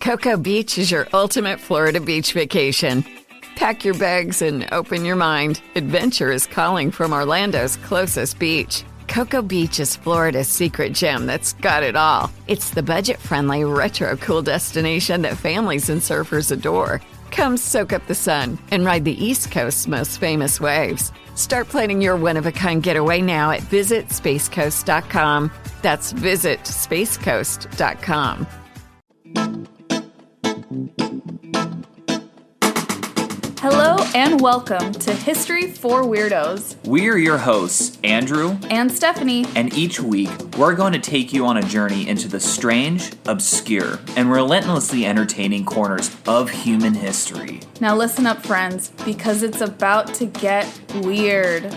Cocoa Beach is your ultimate Florida beach vacation. Pack your bags and open your mind. Adventure is calling from Orlando's closest beach. Cocoa Beach is Florida's secret gem that's got it all. It's the budget-friendly, retro-cool destination that families and surfers adore. Come soak up the sun and ride the East Coast's most famous waves. Start planning your one-of-a-kind getaway now at visitspacecoast.com. That's visitspacecoast.com. Hello and welcome to History for Weirdos. We're your hosts, Andrew and Stephanie. And each week, we're going to take you on a journey into the strange, obscure, and relentlessly entertaining corners of human history. Now listen up, friends, because it's about to get weird.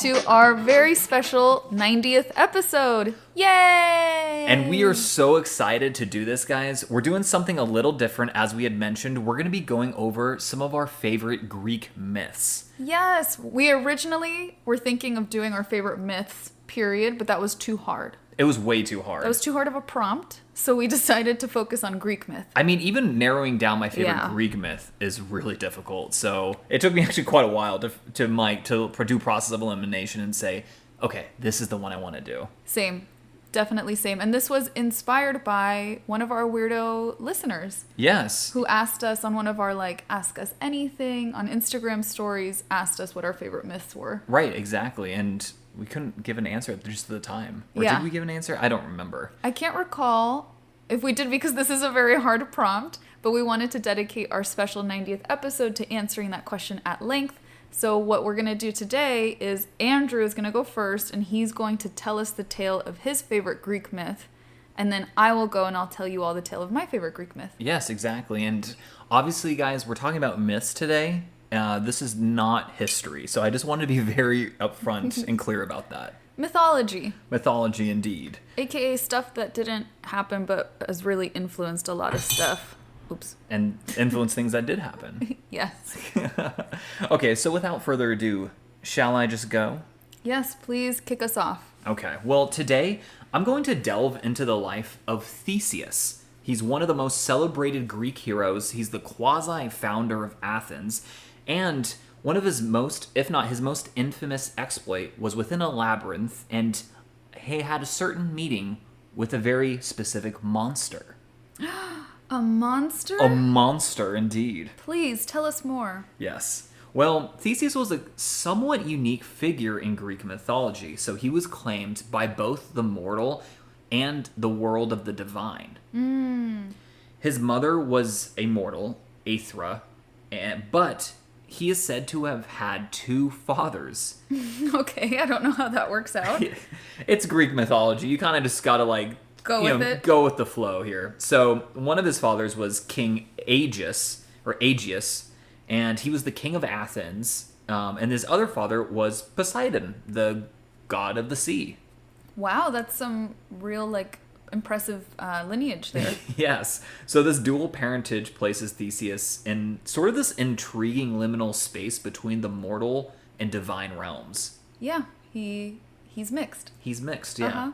To our very special 90th episode. Yay! And we are so excited to do this, guys. We're doing something a little different. As we had mentioned, we're going to be going over some of our favorite Greek myths. Yes, we originally were thinking of doing our favorite myths, period, but that was too hard. It was way too hard. That was too hard of a prompt, so we decided to focus on Greek myth. I mean, even narrowing down my favorite Greek myth is really difficult. So it took me actually quite a while to do process of elimination and say, okay, this is the one I want to do. Same. Definitely same. And this was inspired by one of our weirdo listeners. Yes. Who asked us on one of our, Ask Us Anything on Instagram stories, asked us what our favorite myths were. Right, exactly. And we couldn't give an answer just at the time. Or did we give an answer? I don't remember. I can't recall if we did because this is a very hard prompt, but we wanted to dedicate our special 90th episode to answering that question at length. So what we're going to do today is Andrew is going to go first, and he's going to tell us the tale of his favorite Greek myth. And then I will go and I'll tell you all the tale of my favorite Greek myth. Yes, exactly. And obviously, guys, we're talking about myths today. This is not history, so I just wanted to be very upfront and clear about that. Mythology. Mythology, indeed. AKA stuff that didn't happen but has really influenced a lot of stuff. Oops. And influenced things that did happen. Yes. Okay, so without further ado, shall I just go? Yes, please kick us off. Okay, well, today I'm going to delve into the life of Theseus. He's one of the most celebrated Greek heroes. He's the quasi-founder of Athens. And one of his most, if not his most infamous exploit was within a labyrinth, and he had a certain meeting with a very specific monster. A monster? A monster, indeed. Please, tell us more. Yes. Well, Theseus was a somewhat unique figure in Greek mythology, so he was claimed by both the mortal and the world of the divine. His mother was a mortal, Aethra, but he is said to have had two fathers. Okay, I don't know how that works out. It's Greek mythology. You kind of just gotta go with the flow here. So one of his fathers was King Aegeus, and he was the king of Athens. And his other father was Poseidon, the god of the sea. Wow, that's some real impressive lineage there. Yes. So this dual parentage places Theseus in sort of this intriguing liminal space between the mortal and divine realms. Yeah, he's mixed. He's mixed, yeah. Uh-huh.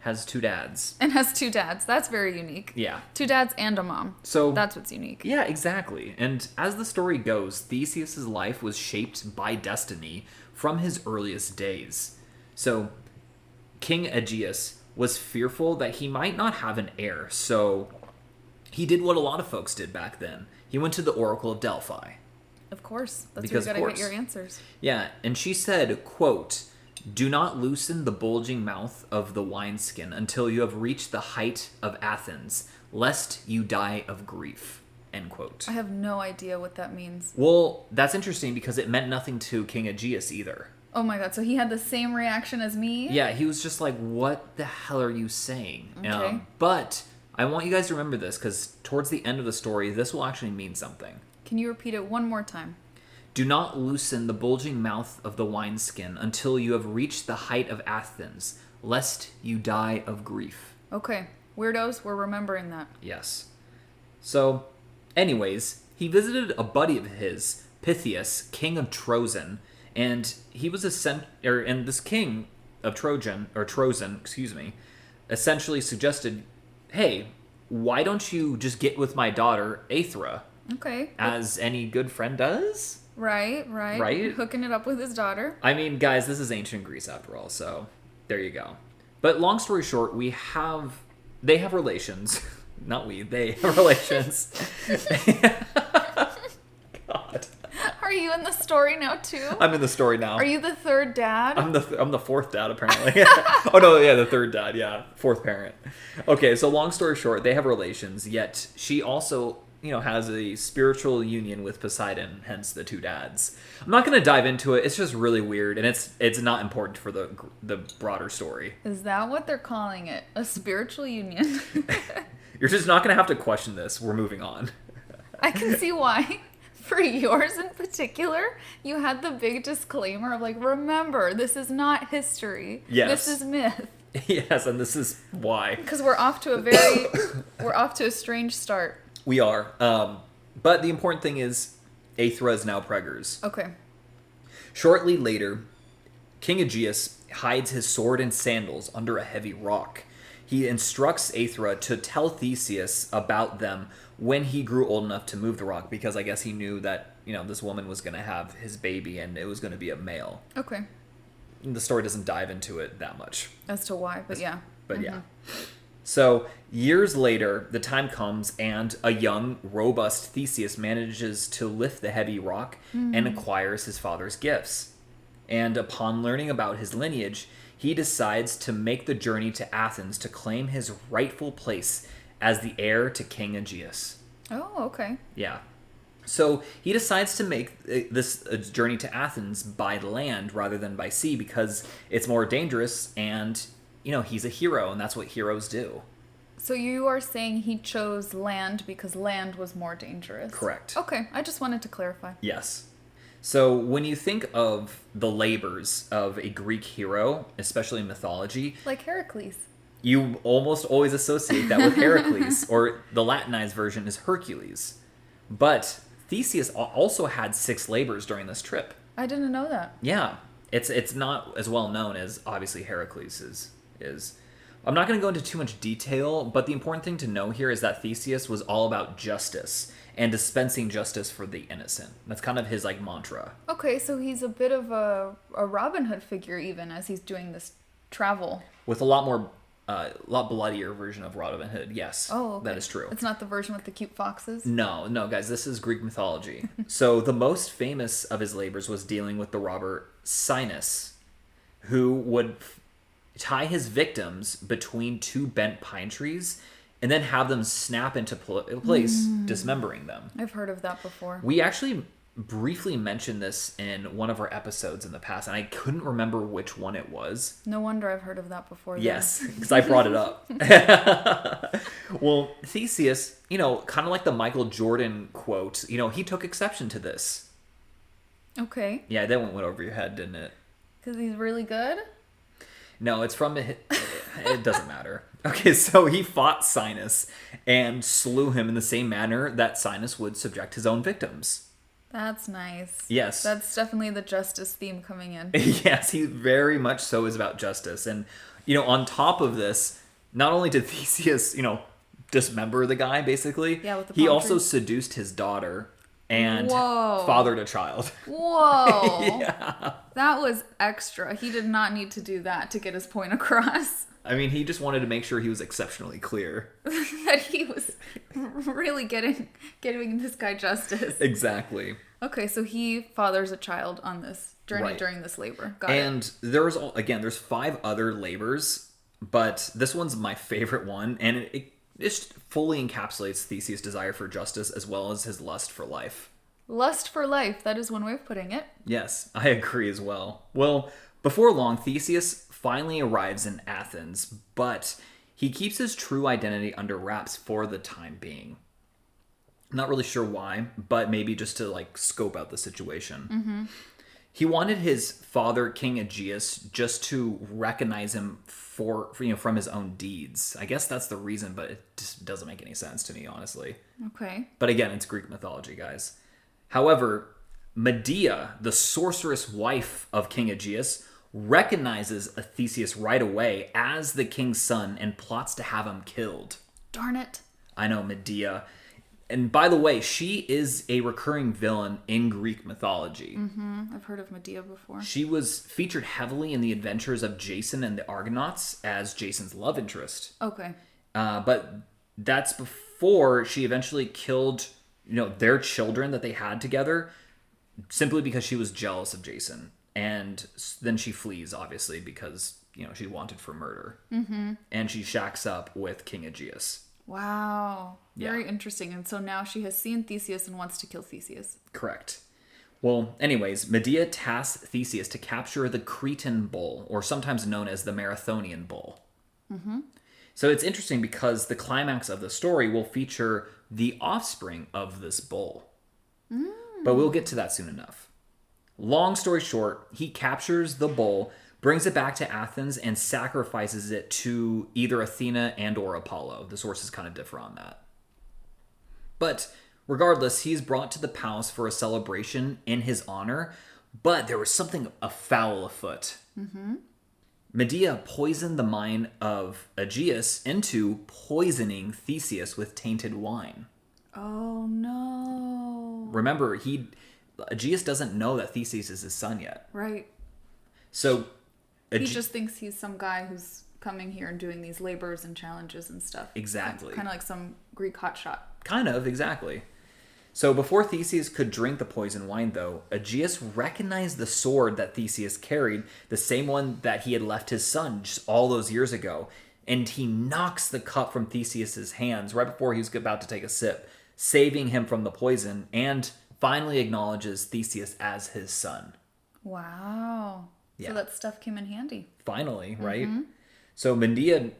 Has two dads. And has two dads. That's very unique. Yeah. Two dads and a mom. So that's what's unique. Yeah, exactly. And as the story goes, Theseus' life was shaped by destiny from his earliest days. So King Aegeus was fearful that he might not have an heir, so he did what a lot of folks did back then. He went to the Oracle of Delphi. Of course. That's where you gotta get your answers. Yeah, and she said, quote, "Do not loosen the bulging mouth of the wineskin until you have reached the height of Athens, lest you die of grief." End quote. I have no idea what that means. Well, that's interesting because it meant nothing to King Aegeus either. Oh my god, so he had the same reaction as me? Yeah, he was just like, what the hell are you saying? Okay. But I want you guys to remember this because towards the end of the story, this will actually mean something. Can you repeat it one more time? Do not loosen the bulging mouth of the wineskin until you have reached the height of Athens, lest you die of grief. Okay. Weirdos, we're remembering that. Yes. So, anyways, he visited a buddy of his, Pythias, king of Trozen, and he was and this king of Trozen, essentially suggested, hey, why don't you just get with my daughter, Aethra? Okay. As any good friend does? Right. Hooking it up with his daughter. I mean, guys, this is ancient Greece after all, so there you go. But long story short, they have relations. Not we, they have relations. God. Are you in the story now too? I'm in the story now. Are you the third dad? I'm the fourth dad, apparently. Oh, no, yeah, the third dad, yeah. Fourth parent. Okay, so long story short, they have relations, yet she also, has a spiritual union with Poseidon, hence the two dads. I'm not going to dive into it. It's just really weird, and it's not important for the broader story. Is that what they're calling it? A spiritual union? You're just not going to have to question this. We're moving on. I can see why. For yours in particular, you had the big disclaimer of remember, this is not history. Yes. This is myth. Yes, and this is why. Because we're off to a strange start. We are. But the important thing is, Aethra is now preggers. Okay. Shortly later, King Aegeus hides his sword and sandals under a heavy rock. He instructs Aethra to tell Theseus about them when he grew old enough to move the rock, because I guess he knew that, this woman was going to have his baby and it was going to be a male. Okay. The story doesn't dive into it that much. As to why, but yeah. But yeah. So, years later, the time comes and a young, robust Theseus manages to lift the heavy rock and acquires his father's gifts. And upon learning about his lineage, he decides to make the journey to Athens to claim his rightful place as the heir to King Aegeus. Oh, okay. Yeah. So he decides to make this journey to Athens by land rather than by sea because it's more dangerous and, he's a hero and that's what heroes do. So you are saying he chose land because land was more dangerous? Correct. Okay, I just wanted to clarify. Yes. So when you think of the labors of a Greek hero, especially in mythology... Like Heracles. You almost always associate that with Heracles, or the Latinized version is Hercules. But Theseus also had 6 labors during this trip. I didn't know that. Yeah. It's not as well known as, obviously, Heracles is. I'm not going to go into too much detail, but the important thing to know here is that Theseus was all about justice and dispensing justice for the innocent. That's kind of his mantra. Okay, so he's a bit of a Robin Hood figure even as he's doing this travel. With a lot bloodier version of Robin Hood, yes. Oh, okay. That is true. It's not the version with the cute foxes? No, guys, this is Greek mythology. So the most famous of his labors was dealing with the robber Sinis, who would tie his victims between 2 bent pine trees and then have them snap into place, dismembering them. I've heard of that before. We actually briefly mentioned this in one of our episodes in the past, and I couldn't remember which one it was. No wonder I've heard of that before. Yes, because I brought it up. Well, Theseus, kind of like the Michael Jordan quote, he took exception to this. Okay. Yeah, that went over your head, didn't it? Because he's really good? No, it's from it doesn't matter. Okay, so he fought Sinis and slew him in the same manner that Sinis would subject his own victims. That's nice. Yes. That's definitely the justice theme coming in. Yes, he very much so is about justice. And, on top of this, not only did Theseus, dismember the guy, basically, he also seduced his daughter and fathered a child. Whoa. Yeah. That was extra. He did not need to do that to get his point across. I mean, he just wanted to make sure he was exceptionally clear. That he was really getting this guy justice. Exactly. Okay, so he fathers a child on this journey during this labor. Got it. And there's 5 other labors, but this one's my favorite one, and it just fully encapsulates Theseus' desire for justice as well as his lust for life. Lust for life, that is one way of putting it. Yes, I agree as well. Well, before long, Theseus finally arrives in Athens, but he keeps his true identity under wraps for the time being. Not really sure why, but maybe just to scope out the situation. Mm-hmm. He wanted his father, King Aegeus, just to recognize him from his own deeds. I guess that's the reason, but it just doesn't make any sense to me, honestly. Okay. But again, it's Greek mythology, guys. However, Medea, the sorceress wife of King Aegeus, recognizes Theseus right away as the king's son and plots to have him killed. Darn it. I know, Medea. And by the way, she is a recurring villain in Greek mythology. I've heard of Medea before. She was featured heavily in the adventures of Jason and the Argonauts as Jason's love interest. Okay. But that's before she eventually killed, their children that they had together, simply because she was jealous of Jason. And then she flees, obviously, because, she wanted for murder. Mm-hmm. And she shacks up with King Aegeus. Wow. Very interesting. And so now she has seen Theseus and wants to kill Theseus. Correct. Well, anyways, Medea tasks Theseus to capture the Cretan bull, or sometimes known as the Marathonian bull. Mm-hmm. So it's interesting because the climax of the story will feature the offspring of this bull. But we'll get to that soon enough. Long story short, he captures the bull, brings it back to Athens, and sacrifices it to either Athena and or Apollo. The sources kind of differ on that. But regardless, he's brought to the palace for a celebration in his honor, but there was something afoul afoot. Mm-hmm. Medea poisoned the mind of Aegeus into poisoning Theseus with tainted wine. Oh, no. Remember, Aegeus doesn't know that Theseus is his son yet. Right. So he just thinks he's some guy who's coming here and doing these labors and challenges and stuff. Exactly. Kind of like some Greek hotshot. Kind of, exactly. So before Theseus could drink the poison wine, though, Aegeus recognized the sword that Theseus carried, the same one that he had left his son just all those years ago, and he knocks the cup from Theseus's hands right before he was about to take a sip, saving him from the poison, and finally acknowledges Theseus as his son. Wow. Yeah. So that stuff came in handy. Finally, right? Mm-hmm. So Medea,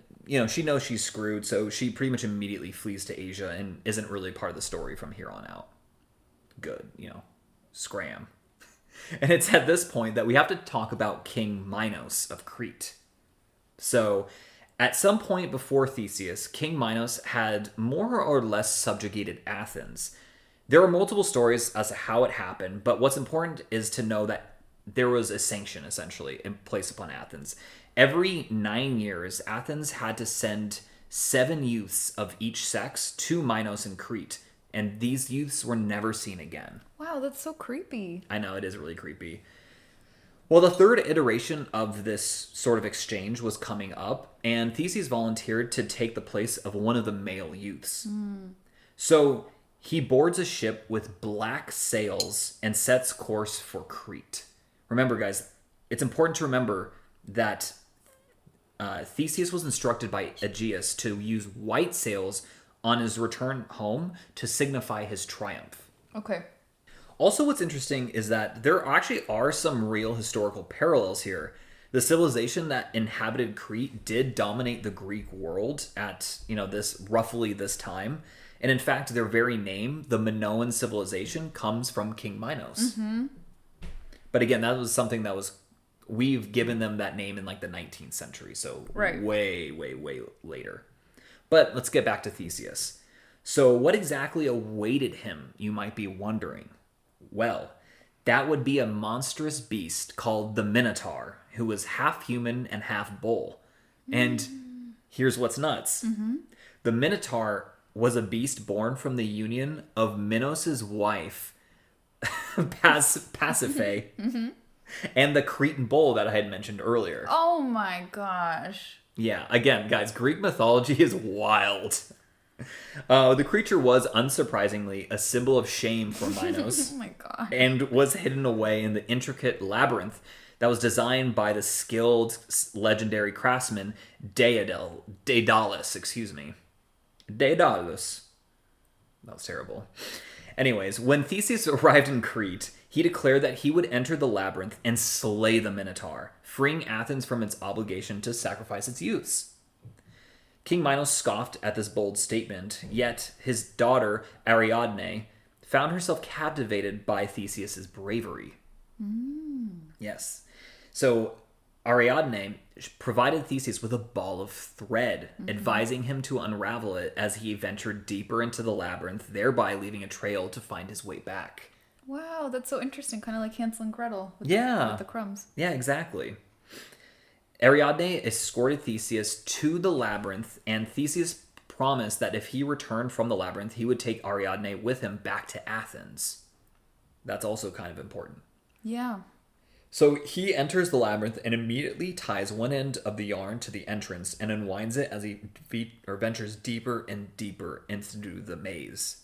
she knows she's screwed, so she pretty much immediately flees to Asia and isn't really part of the story from here on out. Good, scram. And it's at this point that we have to talk about King Minos of Crete. So, at some point before Theseus, King Minos had more or less subjugated Athens. There are multiple stories as to how it happened, but what's important is to know that there was a sanction, essentially, in place upon Athens. Every 9 years, Athens had to send 7 youths of each sex to Minos in Crete, and these youths were never seen again. Wow, that's so creepy. I know, it is really creepy. Well, the third iteration of this sort of exchange was coming up, and Theseus volunteered to take the place of one of the male youths. So he boards a ship with black sails and sets course for Crete. Remember, guys, it's important to remember that Theseus was instructed by Aegeus to use white sails on his return home to signify his triumph. Okay. Also, what's interesting is that there actually are some real historical parallels here. The civilization that inhabited Crete did dominate the Greek world at, roughly this time. And in fact, their very name, the Minoan civilization, comes from King Minos. Mm-hmm. But again, that was something we've given them that name in the 19th century. So way, way, way later. But let's get back to Theseus. So what exactly awaited him, you might be wondering? Well, that would be a monstrous beast called the Minotaur, who was half human and half bull. And here's what's nuts. Mm-hmm. The Minotaur was a beast born from the union of Minos' wife, Pasiphae, mm-hmm. and the Cretan bull that I had mentioned earlier. Oh my gosh. Yeah, again, guys, Greek mythology is wild. The creature was, unsurprisingly, a symbol of shame for Minos. Oh my god. And was hidden away in the intricate labyrinth that was designed by the skilled legendary craftsman Daedalus. Daedalus. That was terrible. Anyways, when Theseus arrived in Crete, he declared that he would enter the labyrinth and slay the Minotaur, freeing Athens from its obligation to sacrifice its youths. King Minos scoffed at this bold statement, yet his daughter, Ariadne, found herself captivated by Theseus' bravery. Yes. So Ariadne provided Theseus with a ball of thread, advising him to unravel it as he ventured deeper into the labyrinth, thereby leaving a trail to find his way back. Wow, that's so interesting. Kind of like Hansel and Gretel with the crumbs. Yeah, exactly. Ariadne escorted Theseus to the labyrinth, and Theseus promised that if he returned from the labyrinth, he would take Ariadne with him back to Athens. That's also kind of important. Yeah. So he enters the labyrinth and immediately ties one end of the yarn to the entrance and unwinds it as he ventures deeper and deeper into the maze.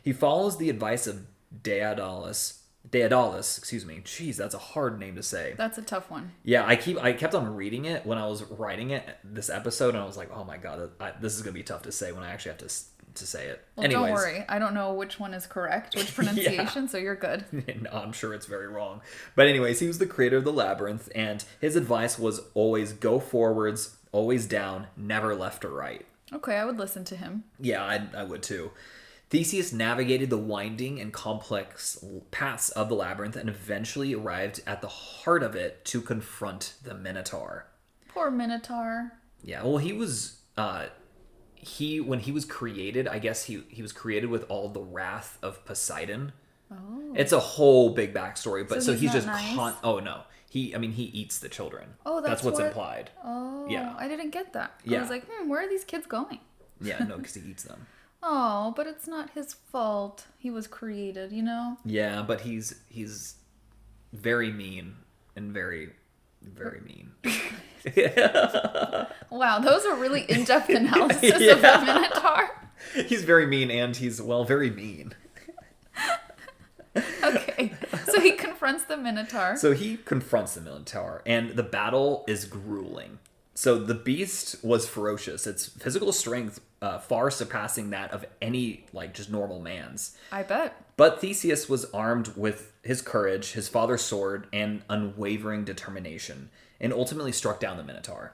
He follows the advice of Daedalus, excuse me. Jeez, that's a hard name to say. That's a tough one. Yeah, I kept on reading it when I was writing this episode, and I was like, oh my god, this is going to be tough to say when I actually have to say it. Well, anyways. Don't worry. I don't know which one is correct, which pronunciation, so you're good. No, I'm sure it's very wrong. But anyways, he was the creator of the labyrinth, and his advice was always go forwards, always down, never left or right. Okay, I would listen to him. Yeah, I would too. Theseus navigated the winding and complex paths of the labyrinth and eventually arrived at the heart of it to confront the Minotaur. Poor Minotaur. Yeah, well, he was... when he was created, I guess he was created with all the wrath of Poseidon. Oh. It's a whole big backstory, but so he's just nice? Oh no. He eats the children. Oh, that's what's implied. Oh, yeah. I didn't get that. Yeah. I was like, where are these kids going? Yeah, no, because he eats them. Oh, but it's not his fault. He was created, you know? Yeah, but he's very mean and very, very mean. Wow, those are really in-depth analysis of the Minotaur. He's very mean, and he's, very mean. Okay, so he confronts the Minotaur. And the battle is grueling. So the beast was ferocious. Its physical strength far surpassing that of any, just normal man's. I bet. But Theseus was armed with his courage, his father's sword, and unwavering determination, and ultimately struck down the Minotaur.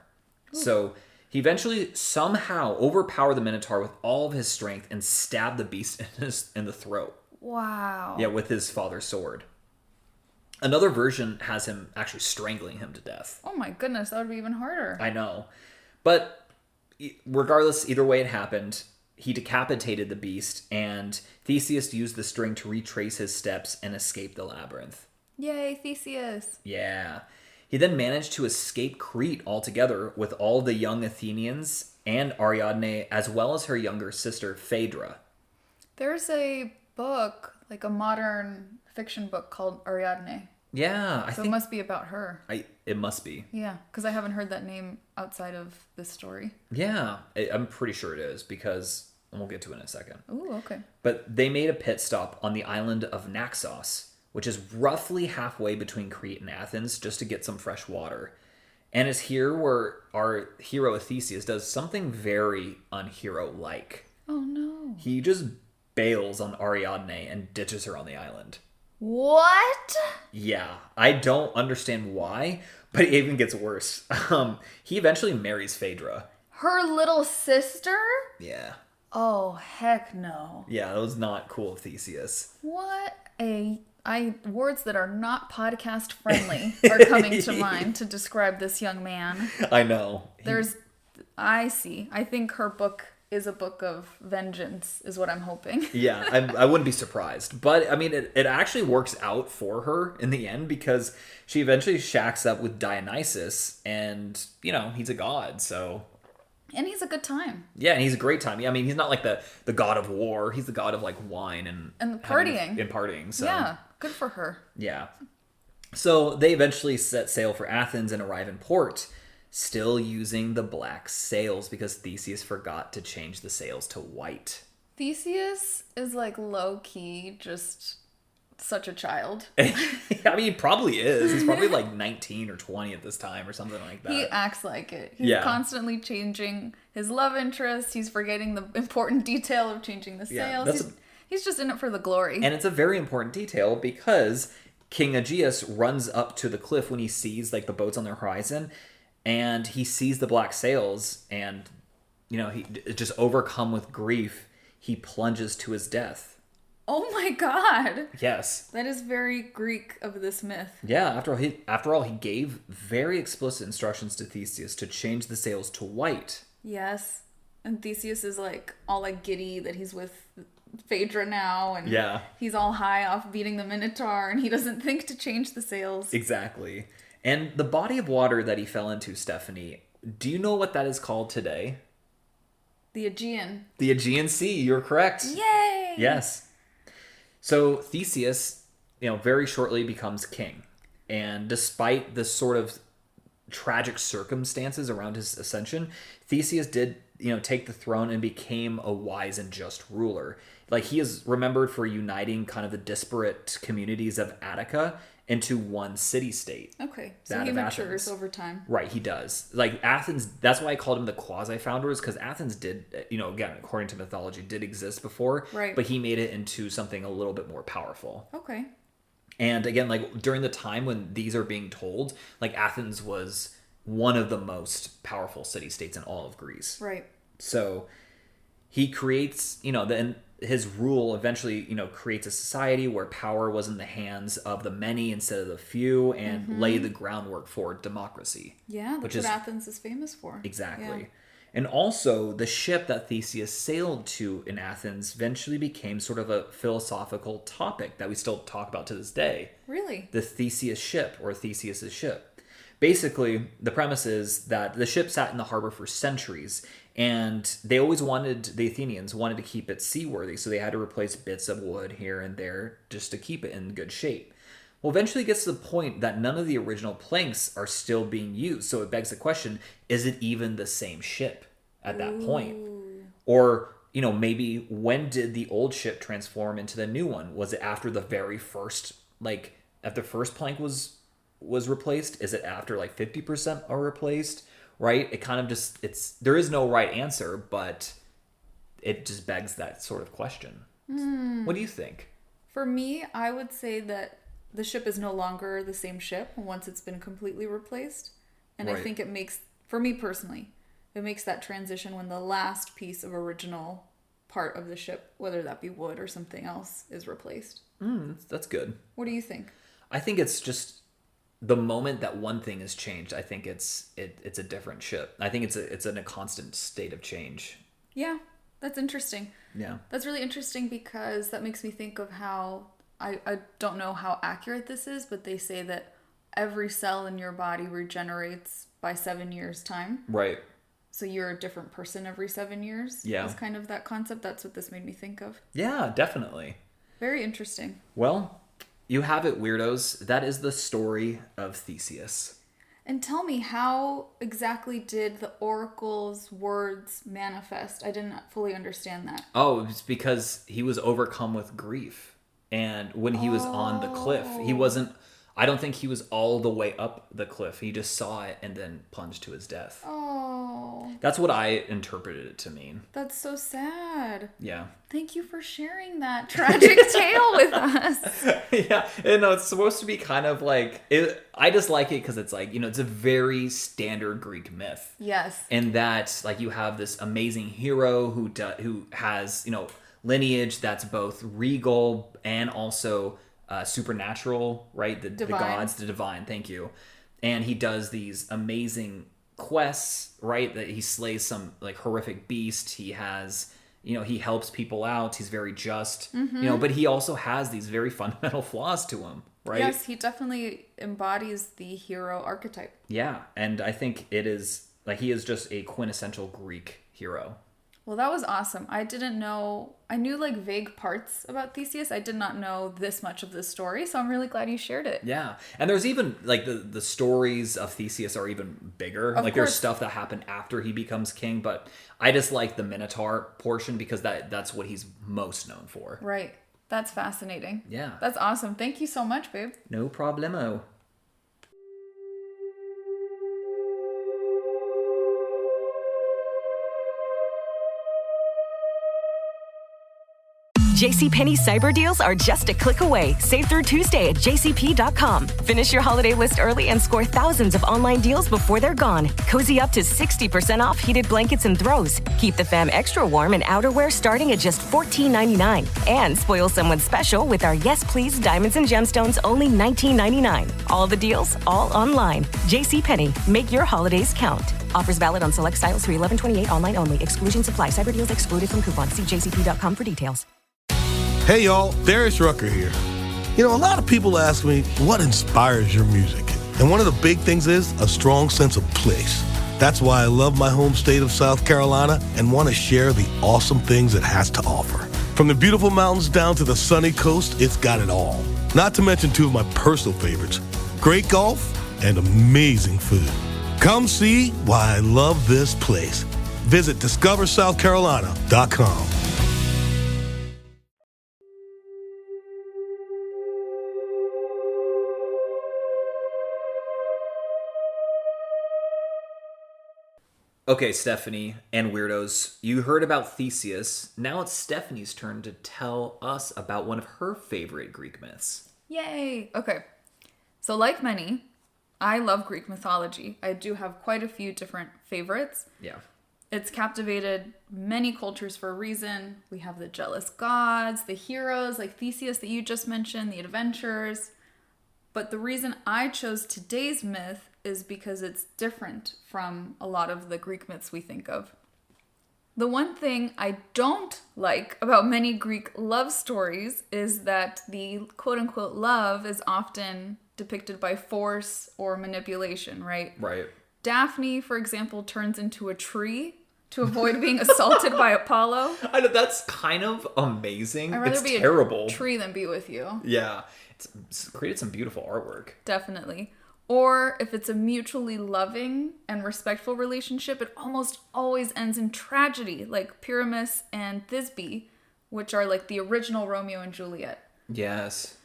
Ooh. So he eventually somehow overpowered the Minotaur with all of his strength and stabbed the beast in the throat. Wow. Yeah, with his father's sword. Another version has him actually strangling him to death. Oh my goodness, that would be even harder. I know. But regardless, either way it happened, he decapitated the beast, and Theseus used the string to retrace his steps and escape the labyrinth. Yay, Theseus. Yeah. He then managed to escape Crete altogether with all the young Athenians and Ariadne, as well as her younger sister, Phaedra. There's a book, like a modern fiction book called Ariadne. Yeah, I think it must be about her. It must be. Yeah, because I haven't heard that name outside of this story. Yeah, I'm pretty sure it is, because we'll get to it in a second. Ooh, okay. But they made a pit stop on the island of Naxos, which is roughly halfway between Crete and Athens, just to get some fresh water. And it's here where our hero Theseus does something very unhero-like. Oh no. He just bails on Ariadne and ditches her on the island. What? Yeah, I don't understand why, but it even gets worse. He eventually marries Phaedra. Her little sister? Yeah. Oh, heck no. Yeah, that was not cool of Theseus. What words that are not podcast friendly are coming to mind to describe this young man. I know. I think her book is a book of vengeance, is what I'm hoping. Yeah, I wouldn't be surprised. But, it actually works out for her in the end, because she eventually shacks up with Dionysus, and, he's a god, so... And he's a good time. Yeah, and he's a great time. Yeah, he's not like the god of war. He's the god of, wine and partying. And partying, so... Yeah, good for her. Yeah. So, they eventually set sail for Athens and arrive in port, still using the black sails because Theseus forgot to change the sails to white. Theseus is low-key just such a child. He probably is. He's probably 19 or 20 at this time or something like that. He acts like it. He's constantly changing his love interest. He's forgetting the important detail of changing the sails. He's just in it for the glory. And it's a very important detail because King Aegeus runs up to the cliff when he sees the boats on the horizon. And he sees the black sails, and, he just overcome with grief, he plunges to his death. Oh my god. Yes. That is very Greek of this myth. Yeah, after all, he gave very explicit instructions to Theseus to change the sails to white. Yes. And Theseus is like all like giddy that he's with Phaedra now, and he's all high off beating the Minotaur, and he doesn't think to change the sails. Exactly. And the body of water that he fell into, Stephanie, do you know what that is called today? The Aegean. The Aegean Sea, you're correct. Yay! Yes. So Theseus, very shortly becomes king. And despite the sort of tragic circumstances around his ascension, Theseus did, take the throne and became a wise and just ruler. Like, he is remembered for uniting kind of the disparate communities of Attica into one city-state. Okay, so he matures over time. Right, he does. Like, Athens, that's why I called him the quasi-founders, because Athens did, again, according to mythology, did exist before. Right. But he made it into something a little bit more powerful. Okay. And again, like, during the time when these are being told, like, Athens was one of the most powerful city-states in all of Greece. Right. So he creates, then his rule eventually, creates a society where power was in the hands of the many instead of the few, and lay the groundwork for democracy. Yeah, that's what Athens is famous for. Exactly. Yeah. And also, the ship that Theseus sailed to in Athens eventually became sort of a philosophical topic that we still talk about to this day. Really? The Theseus ship, or Theseus's ship. Basically, the premise is that the ship sat in the harbor for centuries, and the Athenians wanted to keep it seaworthy, so they had to replace bits of wood here and there just to keep it in good shape. Well, eventually it gets to the point that none of the original planks are still being used, so it begs the question, is it even the same ship at that point? Or, maybe when did the old ship transform into the new one? Was it after the very first, after the first plank was replaced? Is it after 50% are replaced? Right? It kind of just, there is no right answer, but it just begs that sort of question. What do you think? For me, I would say that the ship is no longer the same ship once it's been completely replaced. And Right. I think it makes, for me personally, it makes that transition when the last piece of original part of the ship, whether that be wood or something else, is replaced. That's good. What do you think? I think it's just the moment that one thing is changed, I think it's a different ship. I think it's in a constant state of change. Yeah, that's interesting. Yeah. That's really interesting because that makes me think of how, I don't know how accurate this is, but they say that every cell in your body regenerates by 7 years' time. Right. So you're a different person every 7 years. Yeah. Is kind of that concept. That's what this made me think of. Yeah, definitely. Very interesting. Well, you have it, weirdos. That is the story of Theseus. And tell me, how exactly did the oracle's words manifest? I didn't fully understand that. Oh, it's because he was overcome with grief. And when he was on the cliff, I don't think he was all the way up the cliff. He just saw it and then plunged to his death. Oh. That's what I interpreted it to mean. That's so sad. Yeah. Thank you for sharing that tragic tale with us. Yeah. And it's supposed to be kind of I just like it because it's it's a very standard Greek myth. Yes. And that, you have this amazing hero who has, lineage that's both regal and also supernatural, right? The gods, the divine, thank you. And he does these amazing quests, right? That he slays some horrific beast. He has, he helps people out. He's very just, but he also has these very fundamental flaws to him, right? Yes, he definitely embodies the hero archetype. Yeah. And I think it is he is just a quintessential Greek hero. Well, that was awesome. I didn't know, I knew vague parts about Theseus. I did not know this much of the story, so I'm really glad you shared it. Yeah. And there's even the stories of Theseus are even bigger. Of course. There's stuff that happened after he becomes king, but I just like the Minotaur portion because that's what he's most known for. Right. That's fascinating. Yeah. That's awesome. Thank you so much, babe. No problemo. JCPenney cyber deals are just a click away. Save through Tuesday at jcp.com. Finish your holiday list early and score thousands of online deals before they're gone. Cozy up to 60% off heated blankets and throws. Keep the fam extra warm in outerwear starting at just $14.99. And spoil someone special with our Yes Please Diamonds and Gemstones only $19.99. All the deals, all online. JCPenney, make your holidays count. Offers valid on select styles through 11/28 online only. Exclusions apply. Cyber deals excluded from coupons. See jcp.com for details. Hey y'all, Darius Rucker here. You know, a lot of people ask me, what inspires your music? And one of the big things is a strong sense of place. That's why I love my home state of South Carolina and want to share the awesome things it has to offer. From the beautiful mountains down to the sunny coast, it's got it all. Not to mention two of my personal favorites, great golf and amazing food. Come see why I love this place. Visit discoversouthcarolina.com. Okay, Stephanie and Weirdos, you heard about Theseus. Now it's Stephanie's turn to tell us about one of her favorite Greek myths. Yay! Okay, so like many, I love Greek mythology. I do have quite a few different favorites. Yeah. It's captivated many cultures for a reason. We have the jealous gods, the heroes like Theseus that you just mentioned, the adventurers. But the reason I chose today's myth is because it's different from a lot of the Greek myths we think of. The one thing I don't like about many Greek love stories is that the quote-unquote love is often depicted by force or manipulation, right? Right. Daphne, for example, turns into a tree to avoid being assaulted by Apollo. I know, that's kind of amazing. I'd rather it's be terrible. a tree than be with you. Yeah. It's created some beautiful artwork. Definitely. Or if it's a mutually loving and respectful relationship, it almost always ends in tragedy, like Pyramus and Thisbe, which are like the original Romeo and Juliet. Yes.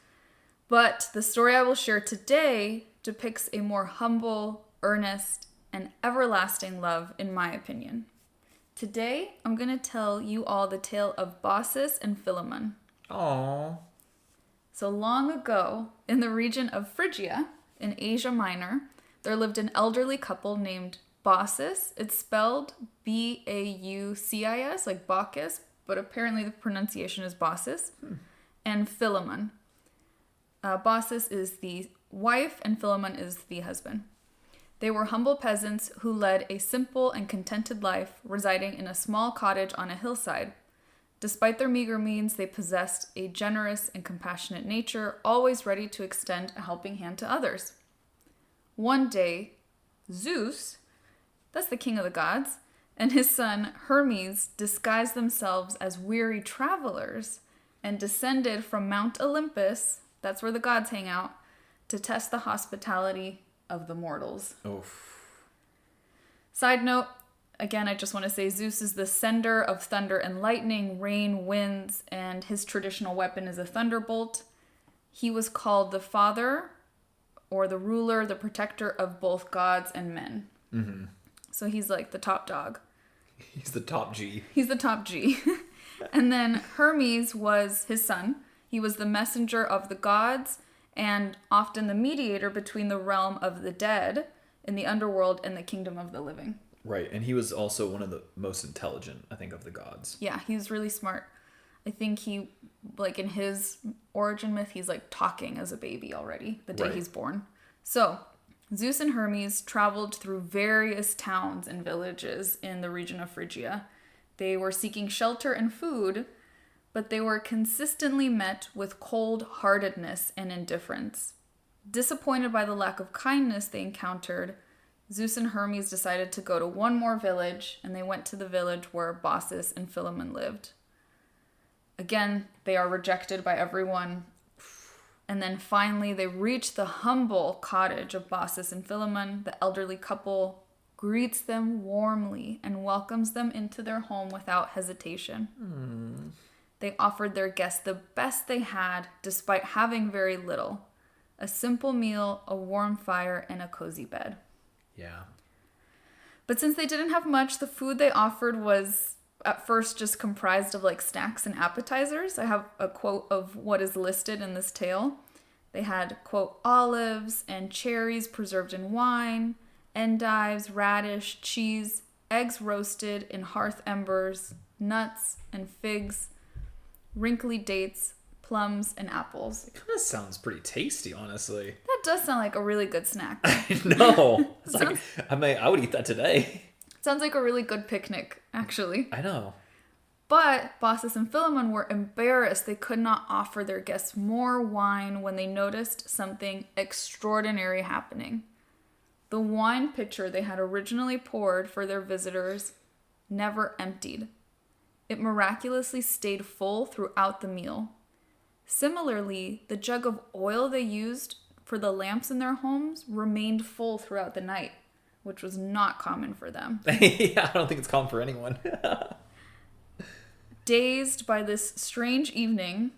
But the story I will share today depicts a more humble, earnest, and everlasting love, in my opinion. Today, I'm going to tell you all the tale of Baucis and Philemon. Aww. So long ago, in the region of Phrygia, in Asia Minor, there lived an elderly couple named Baucis. It's spelled Baucis, like Baucis, but apparently the pronunciation is Baucis, and Philemon. Baucis is the wife and Philemon is the husband. They were humble peasants who led a simple and contented life, residing in a small cottage on a hillside. Despite their meager means, they possessed a generous and compassionate nature, always ready to extend a helping hand to others. One day, Zeus, that's the king of the gods, and his son Hermes disguised themselves as weary travelers and descended from Mount Olympus, that's where the gods hang out, to test the hospitality of the mortals. Oof. Side note, again, I just want to say Zeus is the sender of thunder and lightning, rain, winds, and his traditional weapon is a thunderbolt. He was called the father, or the ruler, the protector of both gods and men. Mm-hmm. So he's like the top dog. He's the top G. He's the top G. And then Hermes was his son. He was the messenger of the gods and often the mediator between the realm of the dead in the underworld and the kingdom of the living. Right, and he was also one of the most intelligent, I think, of the gods. Yeah, he's really smart. I think he, like in his origin myth, he's like talking as a baby already, the day he's born. So, Zeus and Hermes traveled through various towns and villages in the region of Phrygia. They were seeking shelter and food, but they were consistently met with cold-heartedness and indifference. Disappointed by the lack of kindness they encountered, Zeus and Hermes decided to go to one more village, and they went to the village where Baucis and Philemon lived. Again, they are rejected by everyone. And then finally, they reach the humble cottage of Baucis and Philemon. The elderly couple greets them warmly and welcomes them into their home without hesitation. They offered their guests the best they had, despite having very little. A simple meal, a warm fire, and a cozy bed. Yeah. But since they didn't have much, the food they offered was at first just comprised of like snacks and appetizers. I have a quote of what is listed in this tale. They had, quote, olives and cherries preserved in wine, endives, radish, cheese, eggs roasted in hearth embers, nuts and figs, wrinkly dates, plums, and apples. It kind of sounds pretty tasty, honestly. That does sound like a really good snack. I know. It's like, I would eat that today. Sounds like a really good picnic, actually. I know. But Baucis and Philemon were embarrassed they could not offer their guests more wine when they noticed something extraordinary happening. The wine pitcher they had originally poured for their visitors never emptied. It miraculously stayed full throughout the meal. Similarly, the jug of oil they used for the lamps in their homes remained full throughout the night, which was not common for them. Yeah, I don't think it's common for anyone. Dazed by this strange evening,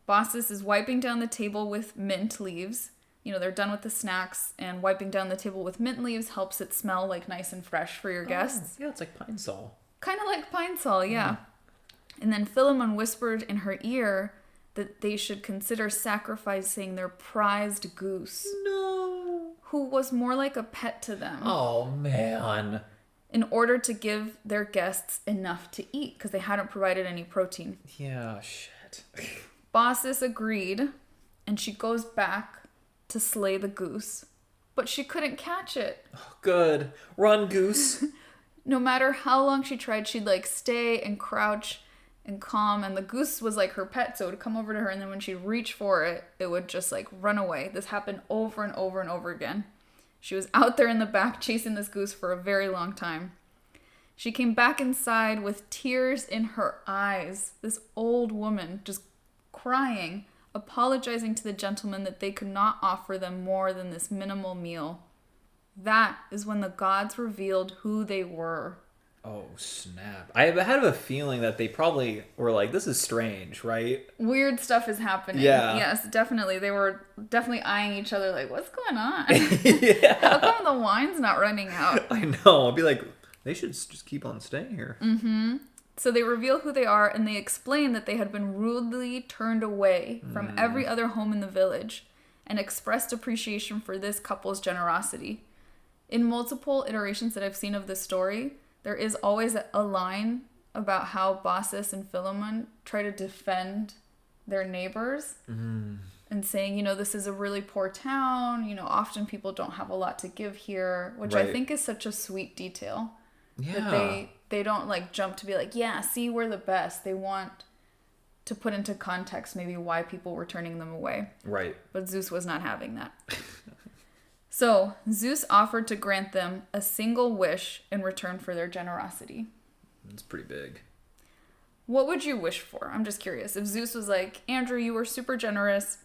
Baucis is wiping down the table with mint leaves. You know, they're done with the snacks, and wiping down the table with mint leaves helps it smell like nice and fresh for your guests. Yeah, it's like pine sol. Kind of like pine sol, yeah. And then Philemon whispered in her ear that they should consider sacrificing their prized goose. No. Who was more like a pet to them. Oh, man. In order to give their guests enough to eat, because they hadn't provided any protein. Yeah, shit. Baucis agreed, and she goes back to slay the goose. But she couldn't catch it. Oh, good. Run, goose. No matter how long she tried, she'd like stay and crouch and calm, and the goose was like her pet, so it would come over to her, and then when she'd reach for it, it would just like run away. This happened over and over and over again. She was out there in the back chasing this goose for a very long time. She came back inside with tears in her eyes. This old woman just crying, apologizing to the gentleman that they could not offer them more than this minimal meal. That is when the gods revealed who they were. Oh, snap. I had a feeling that they probably were like, this is strange, right? Weird stuff is happening. Yeah. Yes, definitely. They were definitely eyeing each other like, what's going on? Yeah. How come the wine's not running out? I know. I'd be like, they should just keep on staying here. Mm-hmm. So they reveal who they are, and they explain that they had been rudely turned away from every other home in the village and expressed appreciation for this couple's generosity. In multiple iterations that I've seen of this story, there is always a line about how Baucis and Philemon try to defend their neighbors and saying, you know, this is a really poor town. You know, often people don't have a lot to give here, which I think is such a sweet detail. Yeah. That they don't like jump to be like, yeah, see, we're the best. They want to put into context maybe why people were turning them away. Right. But Zeus was not having that. So Zeus offered to grant them a single wish in return for their generosity. That's pretty big. What would you wish for? I'm just curious. If Zeus was like, Andrew, you were super generous.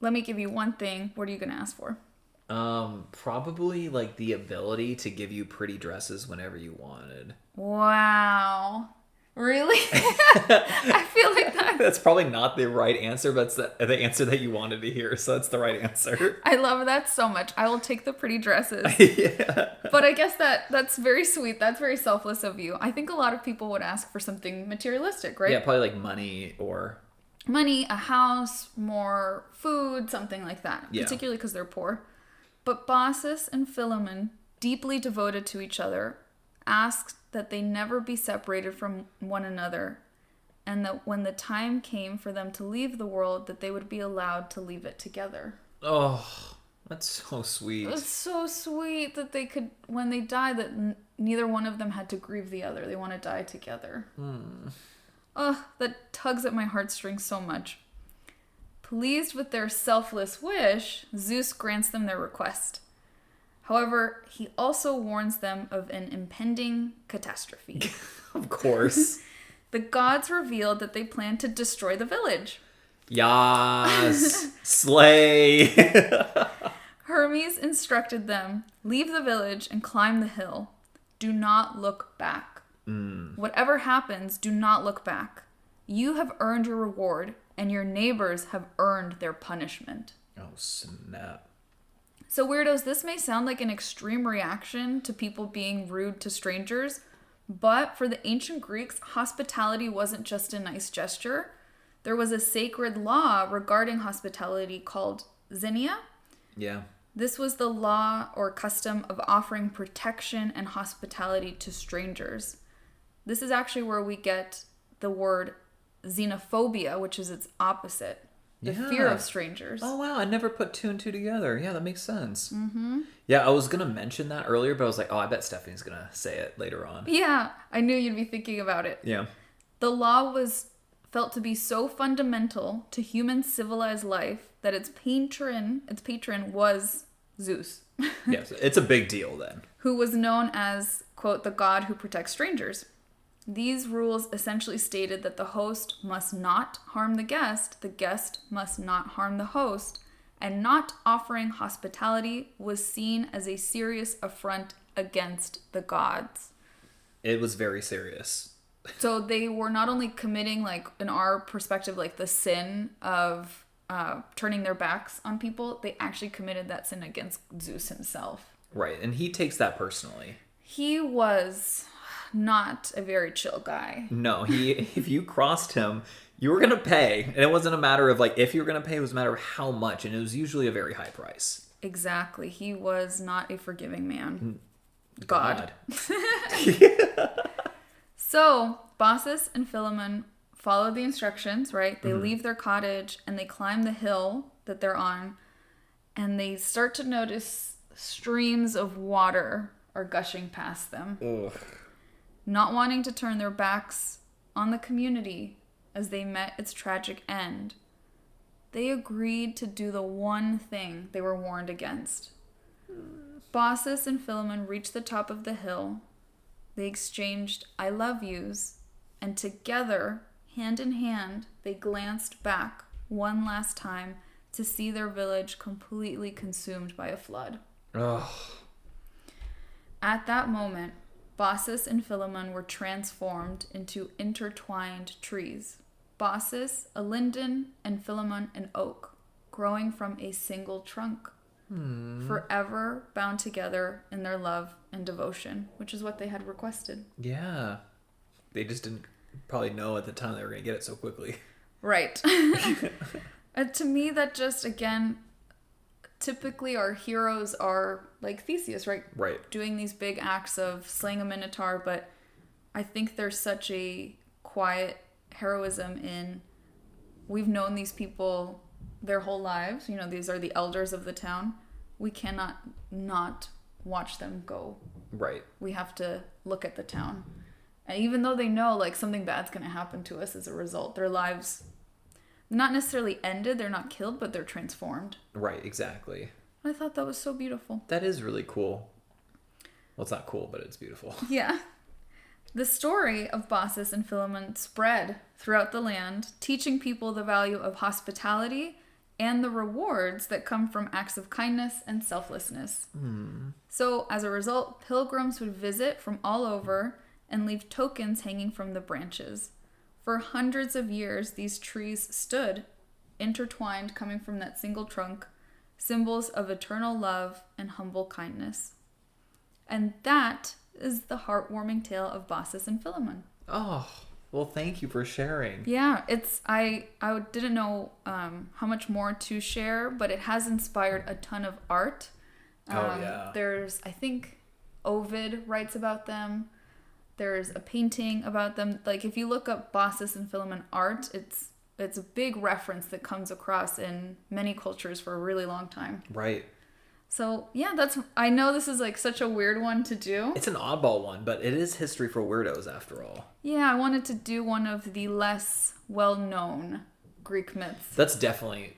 Let me give you one thing. What are you going to ask for? Probably like the ability to give you pretty dresses whenever you wanted. Wow. Really? I feel like that's probably not the right answer, but it's the answer that you wanted to hear, so that's the right answer. I love that so much. I will take the pretty dresses. Yeah. But I guess that's very sweet. That's very selfless of you. I think a lot of people would ask for something materialistic, right? Yeah, probably like money or... Money, a house, more food, something like that. Yeah. Particularly because they're poor. But Baucis and Philemon, deeply devoted to each other, asked that they never be separated from one another, and that when the time came for them to leave the world, that they would be allowed to leave it together. Oh, that's so sweet. It was so sweet that they could, when they died, that neither one of them had to grieve the other. They want to die together. Oh, that tugs at my heartstrings so much. Pleased with their selfless wish, Zeus grants them their request. However, he also warns them of an impending catastrophe. Of course. The gods revealed that they planned to destroy the village. Yas! Slay! Hermes instructed them, leave the village and climb the hill. Do not look back. Whatever happens, do not look back. You have earned your reward, and your neighbors have earned their punishment. Oh, snap. So, weirdos, this may sound like an extreme reaction to people being rude to strangers, But for the ancient Greeks, hospitality wasn't just a nice gesture. There was a sacred law regarding hospitality called xenia. Yeah. This was the law or custom of offering protection and hospitality to strangers. This is actually where we get the word xenophobia, which is its opposite. The fear of strangers. Oh, wow. I never put two and two together. Yeah, that makes sense. Mm-hmm. Yeah, I was going to mention that earlier, but I was like, oh, I bet Stephanie's going to say it later on. Yeah, I knew you'd be thinking about it. Yeah. The law was felt to be so fundamental to human civilized life that its patron was Zeus. Yes, it's a big deal then. Who was known as, quote, the god who protects strangers. These rules essentially stated that the host must not harm the guest must not harm the host, and not offering hospitality was seen as a serious affront against the gods. It was very serious. So they were not only committing, like, in our perspective, like the sin of turning their backs on people, they actually committed that sin against Zeus himself. Right, and he takes that personally. He was not a very chill guy. No, if you crossed him, you were going to pay. And it wasn't a matter of, like, if you were going to pay, it was a matter of how much. And it was usually a very high price. Exactly. He was not a forgiving man. God. So, Baucis and Philemon follow the instructions, right? They leave their cottage and they climb the hill that they're on. And they start to notice streams of water are gushing past them. Ugh. Not wanting to turn their backs on the community as they met its tragic end, they agreed to do the one thing they were warned against. Baucis and Philemon reached the top of the hill. They exchanged I love yous, and together, hand in hand, they glanced back one last time to see their village completely consumed by a flood. Ugh. At that moment, Baucis and Philemon were transformed into intertwined trees. Baucis, a linden, and Philemon, an oak, growing from a single trunk. Forever bound together in their love and devotion, which is what they had requested. Yeah. They just didn't probably know at the time they were going to get it so quickly. Right. To me, that just, again, typically our heroes are like Theseus, right? Right. Doing these big acts of slaying a Minotaur, but I think there's such a quiet heroism in, we've known these people their whole lives. You know, these are the elders of the town. We cannot not watch them go. Right. We have to look at the town. And even though they know, like, something bad's going to happen to us as a result, their lives not necessarily ended, they're not killed, but they're transformed. Right, exactly. I thought that was so beautiful. That is really cool. Well, it's not cool, but it's beautiful. Yeah. The story of Baucis and Philemon spread throughout the land, teaching people the value of hospitality and the rewards that come from acts of kindness and selflessness. So, as a result, pilgrims would visit from all over and leave tokens hanging from the branches. For hundreds of years, these trees stood, intertwined, coming from that single trunk, symbols of eternal love and humble kindness. And that is the heartwarming tale of Baucis and Philemon. Oh, well, thank you for sharing. Yeah, it's I didn't know how much more to share, but it has inspired a ton of art. Yeah. There's, I think, Ovid writes about them. There's a painting about them. Like, if you look up Baucis and Philemon art, it's a big reference that comes across in many cultures for a really long time. Right. So, yeah, I know this is like such a weird one to do. It's an oddball one, but it is history for weirdos after all. Yeah, I wanted to do one of the less well-known Greek myths. That's definitely,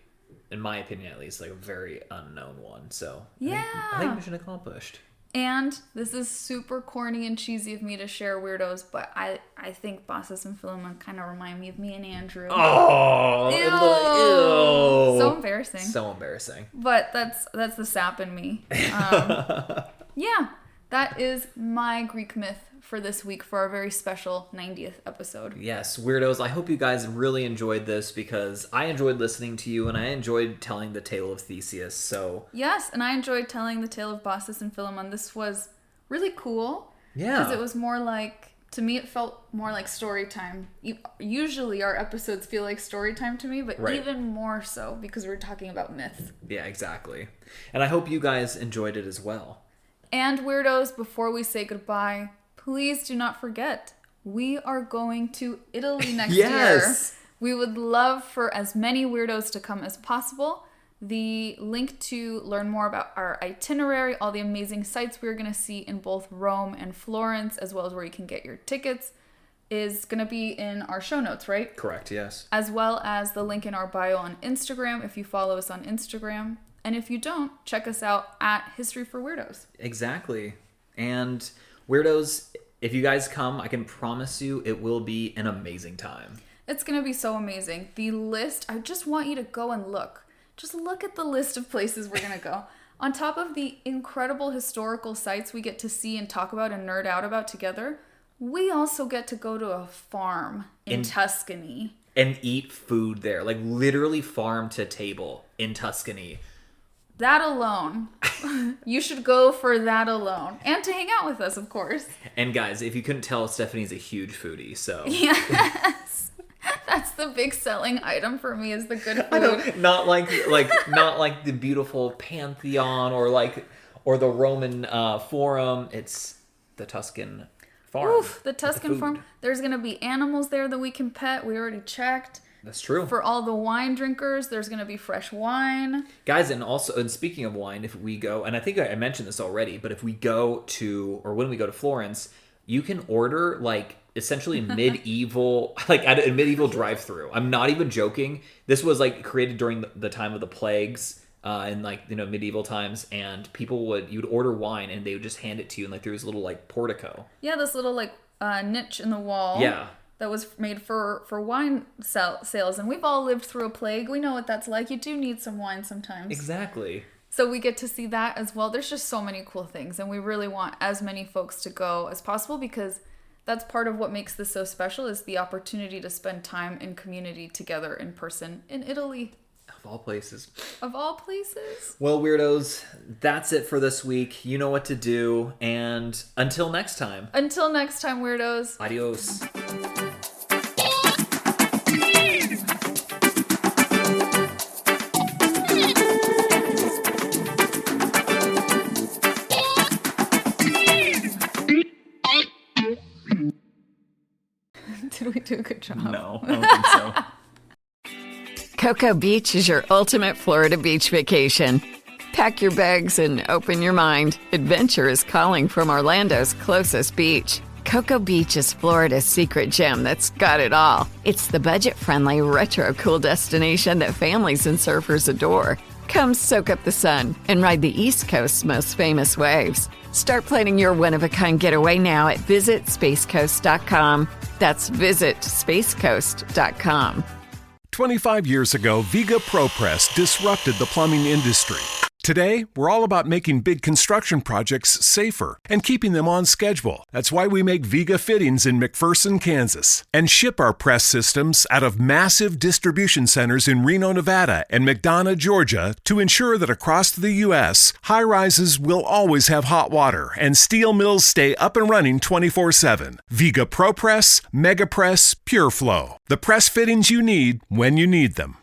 in my opinion at least, like a very unknown one. So yeah, I think mission accomplished. And this is super corny and cheesy of me to share weirdos, but I think Baucis and Philemon kind of remind me of me and Andrew. Oh, ew. ew. So embarrassing. So embarrassing. But that's the sap in me. Yeah, that is my Greek myth for this week for our very special 90th episode. Yes, weirdos, I hope you guys really enjoyed this because I enjoyed listening to you and I enjoyed telling the tale of Theseus. So yes, and I enjoyed telling the tale of Baucis and Philemon. This was really cool. Yeah. Because it was more like To me, it felt more like story time. Usually our episodes feel like story time to me, but even more so because we're talking about myths. Yeah, exactly. And I hope you guys enjoyed it as well. And weirdos, before we say goodbye, please do not forget, we are going to Italy next year. We would love for as many weirdos to come as possible. The link to learn more about our itinerary, all the amazing sites we're going to see in both Rome and Florence, as well as where you can get your tickets, is going to be in our show notes, right? Correct, yes. As well as the link in our bio on Instagram if you follow us on Instagram. And if you don't, check us out at History for Weirdos. Exactly. And weirdos, if you guys come, I can promise you it will be an amazing time. It's going to be so amazing. The list, I just want you to go and look. Just look at the list of places we're going to go. On top of the incredible historical sites we get to see and talk about and nerd out about together, we also get to go to a farm in Tuscany. And eat food there. Like literally farm to table in Tuscany. That alone. You should go for that alone. And to hang out with us, of course. And guys, if you couldn't tell, Stephanie's a huge foodie, so... Yes. That's the big selling item for me is the good food. I know, not like the beautiful Pantheon or the Roman Forum. It's the Tuscan farm. Oof, the Tuscan farm. There's gonna be animals there that we can pet. We already checked. That's true. For all the wine drinkers, there's gonna be fresh wine. Guys, and speaking of wine, if we go, and I think I mentioned this already, but if we go to, or when we go to Florence, you can order essentially medieval, at a medieval drive-through. I'm not even joking. This was created during the time of the plagues in medieval times, and you'd order wine and they would just hand it to you in through this little portico. Yeah, this little niche in the wall. Yeah. That was made for wine sales, and we've all lived through a plague. We know what that's like. You do need some wine sometimes. Exactly. So we get to see that as well. There's just so many cool things, and we really want as many folks to go as possible because that's part of what makes this so special is the opportunity to spend time in community together in person in Italy. Of all places. Of all places. Well, weirdos, that's it for this week. You know what to do, and until next time. Until next time, weirdos. Adios. Did we do a good job? No, I don't think so. Cocoa Beach is your ultimate Florida beach vacation. Pack your bags and open your mind. Adventure is calling from Orlando's closest beach. Cocoa Beach is Florida's secret gem that's got it all. It's the budget-friendly, retro-cool destination that families and surfers adore. Come soak up the sun and ride the East Coast's most famous waves. Start planning your one-of-a-kind getaway now at visitspacecoast.com. That's visitspacecoast.com. 25 years ago, Viga ProPress disrupted the plumbing industry. Today, we're all about making big construction projects safer and keeping them on schedule. That's why we make Viga fittings in McPherson, Kansas, and ship our press systems out of massive distribution centers in Reno, Nevada, and McDonough, Georgia, to ensure that across the U.S., high-rises will always have hot water and steel mills stay up and running 24/7. Viga ProPress, MegaPress, PureFlow. The press fittings you need when you need them.